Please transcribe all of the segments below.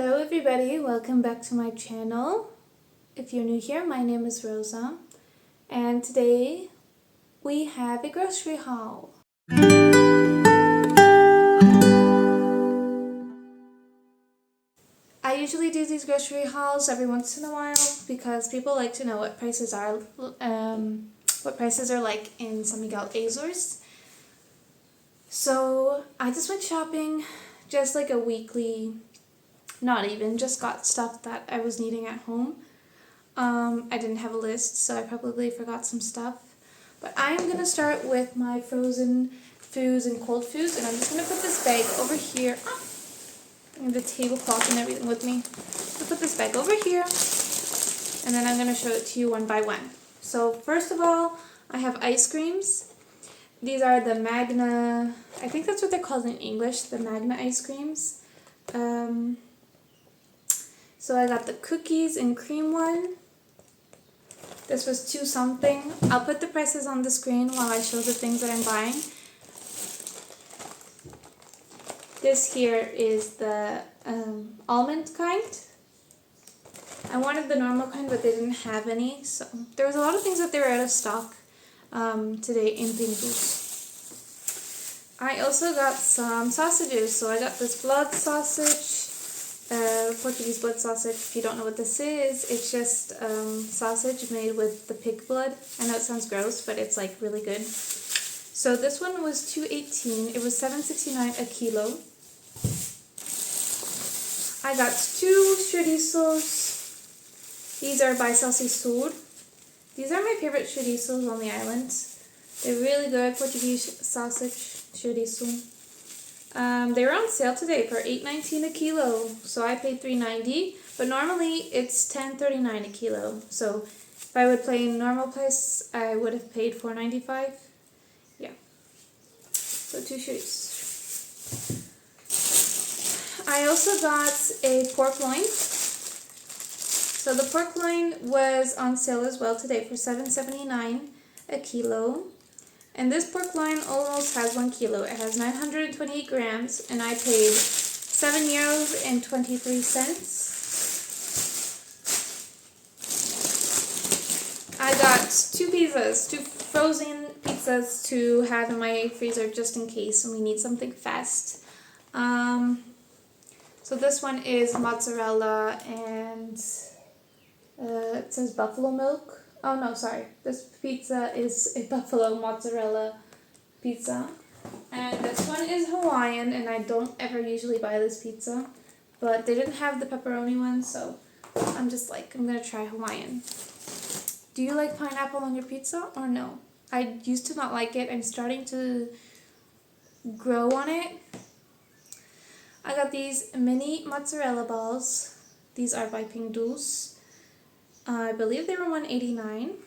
Hello everybody, welcome back to my channel. If you're new here, my name is Rosa, and today we have a grocery haul. I usually do these grocery hauls every once in a while because people like to know what prices are like in San Miguel, Azores. So I just went shopping, just like a weekly. Not even, just got stuff that I was needing at home. I didn't have a list, so I probably forgot some stuff. But I'm going to start with my frozen foods and cold foods, and I'm just going to put this bag over here. I have the tablecloth and everything with me. I'll put this bag over here, and then I'm going to show it to you one by one. So first of all, I have ice creams. These are the Magna, I think that's what they're called in English, the Magna ice creams. So I got the cookies and cream one. This was $2 something. I'll put the prices on the screen while I show the things that I'm buying. This here is the almond kind. I wanted the normal kind, but they didn't have any. So there was a lot of things that they were out of stock today in Pink Boots. I also got some sausages. So I got this blood sausage. Portuguese blood sausage. If you don't know what this is, it's just sausage made with the pig blood. I know it sounds gross, but it's like really good. So this one was $2.18. It was $7.69 a kilo. I got 2 chorizos. These are by Salsi Sur. These are my favorite chorizos on the island. They're really good Portuguese sausage chorizo. They were on sale today for $8.19 a kilo, so I paid $3.90, but normally it's $10.39 a kilo. So if I would pay normal price, I would have paid $4.95. Yeah. So 2 shirts. I also got a pork loin. So the pork loin was on sale as well today for $7.79 a kilo. And this pork loin almost has 1 kilo. It has 928 grams, and I paid €7.23. I got 2 pizzas, 2 frozen pizzas to have in my freezer just in case we need something fast. So this one is mozzarella and it says buffalo milk. Oh no, sorry. This pizza is a buffalo mozzarella pizza. And this one is Hawaiian, and I don't ever usually buy this pizza. But they didn't have the pepperoni one, so I'm just like, I'm going to try Hawaiian. Do you like pineapple on your pizza or no? I used to not like it. I'm starting to grow on it. I got these mini mozzarella balls. These are by Pink Boots. I believe they were $1.89.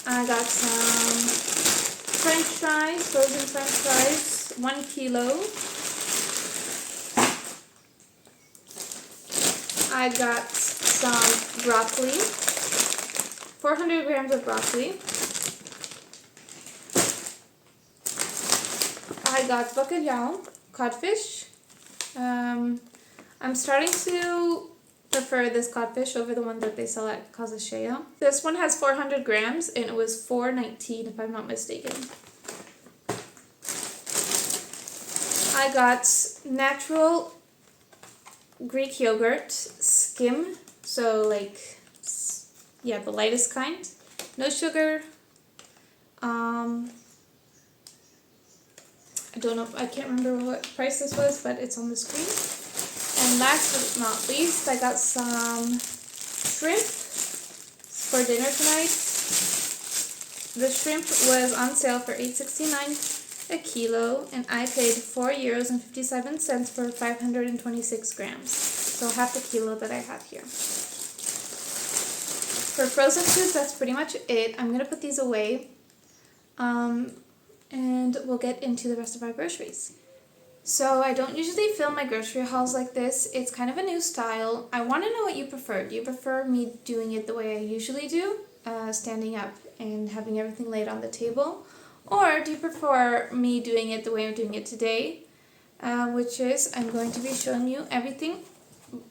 I got some French fries, frozen French fries, 1 kilo. I got some broccoli, 400 grams of broccoli. I got bacalhau, codfish. I'm starting to prefer this codfish over the one that they sell at Casa Shea. This one has 400 grams and it was $4.19 if I'm not mistaken. I got natural Greek yogurt, skim, so like, yeah, the lightest kind. No sugar. I don't know, I can't remember what price this was, but it's on the screen. And last but not least, I got some shrimp for dinner tonight. The shrimp was on sale for $8.69 a kilo, and I paid €4.57 for 526 grams. So half a kilo that I have here. For frozen foods, that's pretty much it. I'm going to put these away, and we'll get into the rest of our groceries. So I don't usually film my grocery hauls like this. It's kind of a new style. I want to know what you prefer. Do you prefer me doing it the way I usually do, standing up and having everything laid on the table? Or do you prefer me doing it the way I'm doing it today, which is I'm going to be showing you everything,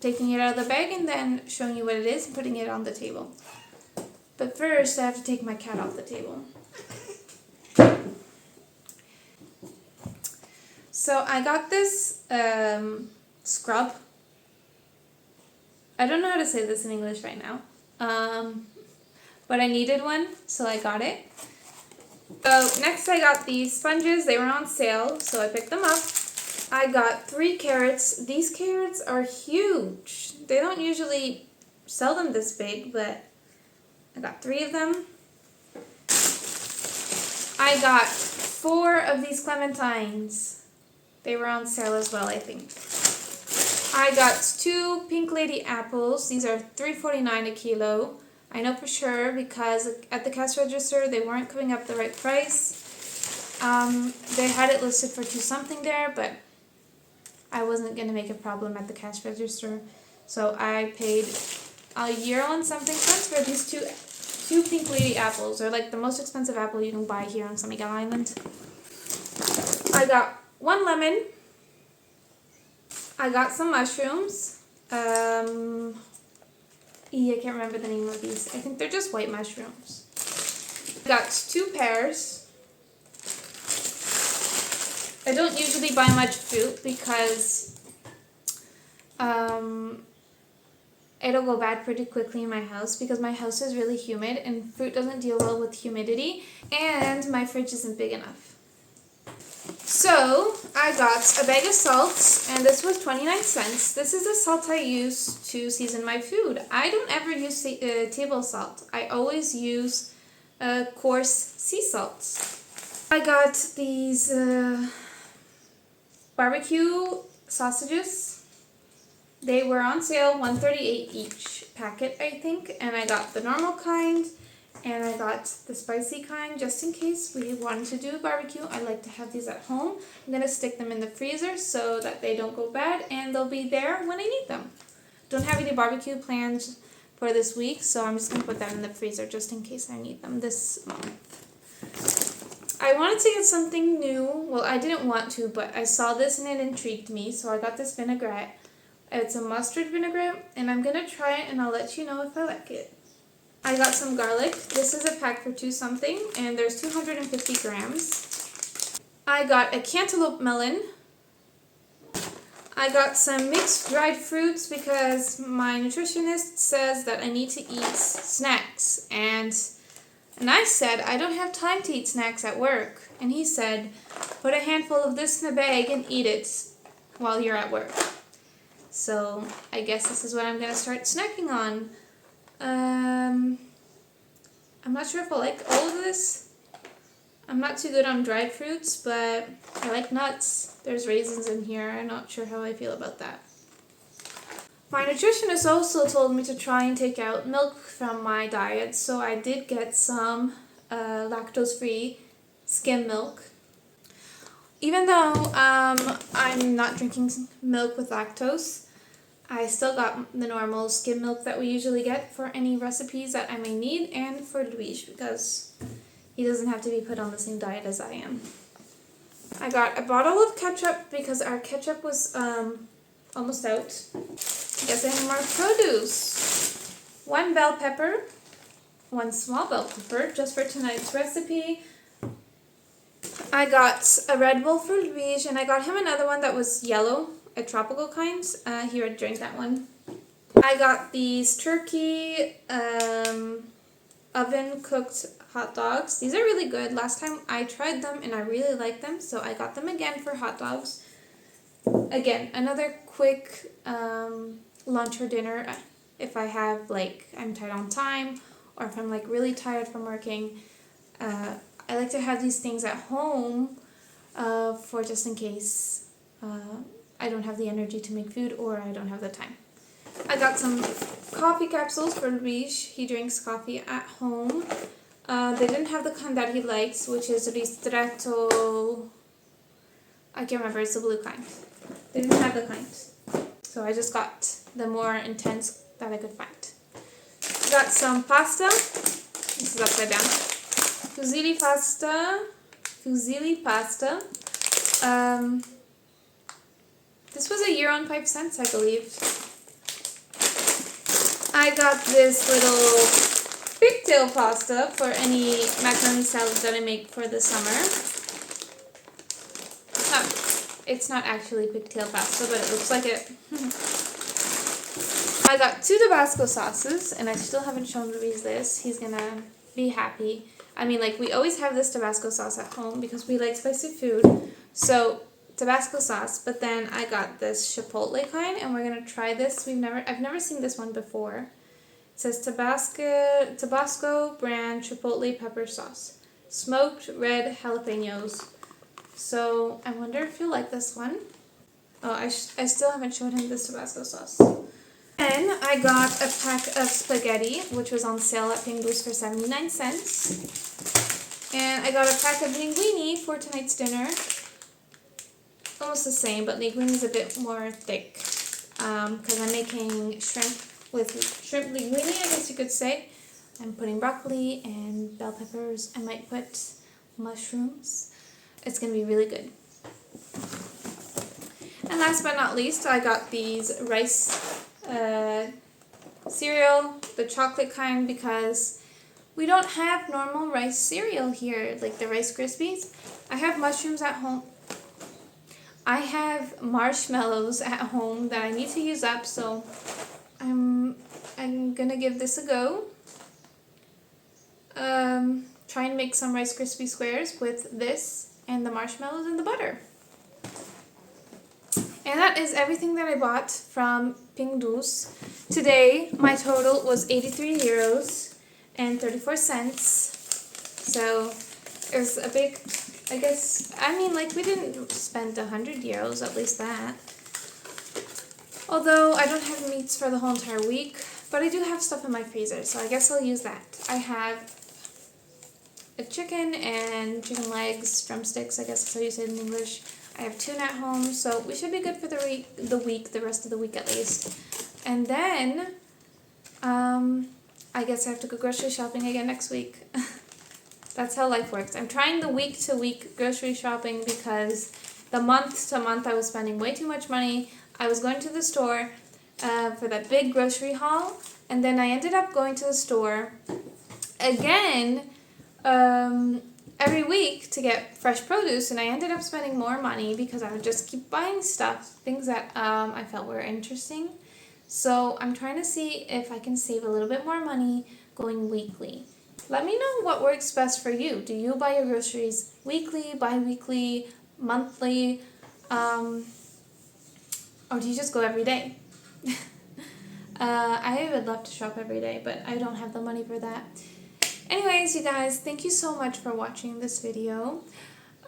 taking it out of the bag and then showing you what it is and putting it on the table. But first I have to take my cat off the table. So I got this scrub. I don't know how to say this in English right now. But I needed one, so I got it. So next I got these sponges. They were on sale, so I picked them up. I got 3 carrots. These carrots are huge. They don't usually sell them this big, but I got 3 of them. I got 4 of these clementines. They were on sale as well, I think. I got 2 Pink Lady apples. These are $3.49 a kilo. I know for sure because at the cash register they weren't coming up the right price. They had it listed for $2 something there, but I wasn't going to make a problem at the cash register. So I paid €1 and something cents for these two Pink Lady apples. They're like the most expensive apple you can buy here on San Miguel Island. I got 1 lemon. I got some mushrooms. I can't remember the name of these. I think they're just white mushrooms. I got 2 pears. I don't usually buy much fruit because it'll go bad pretty quickly in my house because my house is really humid and fruit doesn't deal well with humidity and my fridge isn't big enough. So I got a bag of salt and this was 29 cents. This is the salt I use to season my food. I don't ever use table salt. I always use coarse sea salt. I got these barbecue sausages. They were on sale, $1.38 each packet, I think, and I got the normal kind and I got the spicy kind just in case we wanted to do a barbecue. I like to have these at home. I'm going to stick them in the freezer so that they don't go bad and they'll be there when I need them. Don't have any barbecue plans for this week, so I'm just going to put that in the freezer just in case I need them this month. I wanted to get something new. Well, I didn't want to, but I saw this and it intrigued me, so I got this vinaigrette. It's a mustard vinaigrette, and I'm going to try it and I'll let you know if I like it. I got some garlic. This is a pack for $2 something, and there's 250 grams. I got a cantaloupe melon. I got some mixed dried fruits because my nutritionist says that I need to eat snacks, and I said I don't have time to eat snacks at work, and he said put a handful of this in a bag and eat it while you're at work. So I guess this is what I'm gonna start snacking on. I'm not sure if I like all of this. I'm not too good on dried fruits, but I like nuts. There's raisins in here. I'm not sure how I feel about that. My nutritionist also told me to try and take out milk from my diet, so I did get some lactose-free skim milk. Even though I'm not drinking milk with lactose, I still got the normal skim milk that we usually get for any recipes that I may need, and for Luis because he doesn't have to be put on the same diet as I am. I got a bottle of ketchup because our ketchup was almost out. I guess I have more produce. 1 bell pepper, 1 small bell pepper just for tonight's recipe. I got a Red Bull for Luis, and I got him another one that was yellow, a tropical kind. He would drink that one. I got these turkey oven cooked hot dogs. These are really good. Last time I tried them and I really liked them, so I got them again for hot dogs. Again, another quick lunch or dinner if I have I'm tight on time or if I'm really tired from working. I like to have these things at home for just in case I don't have the energy to make food or I don't have the time. I got some coffee capsules for Luis. He drinks coffee at home. They didn't have the kind that he likes, which is Ristretto. I can't remember, it's the blue kind. They didn't have the kind. So I just got the more intense that I could find. Got some pasta. This is upside down. Fusilli pasta. This was €1.05, I believe. I got this little pigtail pasta for any macaroni salad that I make for the summer. It's not actually pigtail pasta, but it looks like it. I got 2 Tabasco sauces, and I still haven't shown Luis this. He's gonna be happy. I mean, like, we always have this Tabasco sauce at home because we like spicy food. So, Tabasco sauce, but then I got this Chipotle kind, and we're gonna try this. I've never seen this one before. It says Tabasco brand Chipotle pepper sauce. Smoked red jalapenos. So, I wonder if you'll like this one. Oh, I still haven't shown him this Tabasco sauce. And I got a pack of spaghetti, which was on sale at Pingus for 79 cents. And I got a pack of linguine for tonight's dinner. Almost the same, but linguine is a bit more thick. Because I'm making shrimp with shrimp linguine, I guess you could say. I'm putting broccoli and bell peppers. I might put mushrooms. It's going to be really good. And last but not least, I got these rice cereal, the chocolate kind, because we don't have normal rice cereal here, like the Rice Krispies. I have mushrooms at home. I have marshmallows at home that I need to use up, so I'm gonna give this a go. Try and make some Rice Krispie squares with this and the marshmallows and the butter. And that is everything that I bought from Pingus. Today, my total was €83.34. So, it was a big, I guess, I mean, like, we didn't spend €100, at least that. Although, I don't have meats for the whole entire week, but I do have stuff in my freezer, so I guess I'll use that. I have a chicken and chicken legs, drumsticks, I guess that's how you say it in English. I have tuna at home, so we should be good for the rest of the week at least. And then, I guess I have to go grocery shopping again next week. That's how life works. I'm trying the week-to-week grocery shopping because the month-to-month I was spending way too much money. I was going to the store for that big grocery haul, and then I ended up going to the store again every week to get fresh produce, and I ended up spending more money because I would just keep buying things that I felt were interesting. So I'm trying to see if I can save a little bit more money going weekly. Let me know what works best for you. Do you buy your groceries weekly, bi-weekly, monthly, or do you just go every day? I would love to shop every day, but I don't have the money for that. Anyways, you guys, thank you so much for watching this video.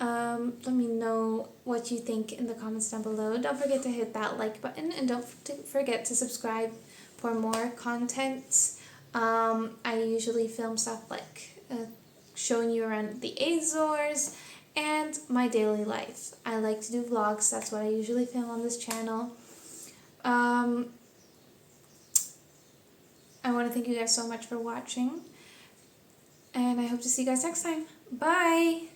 Let me know what you think in the comments down below. Don't forget to hit that like button, and don't forget to subscribe for more content. I usually film stuff like showing you around the Azores and my daily life. I like to do vlogs. That's what I usually film on this channel. I want to thank you guys so much for watching. And I hope to see you guys next time. Bye!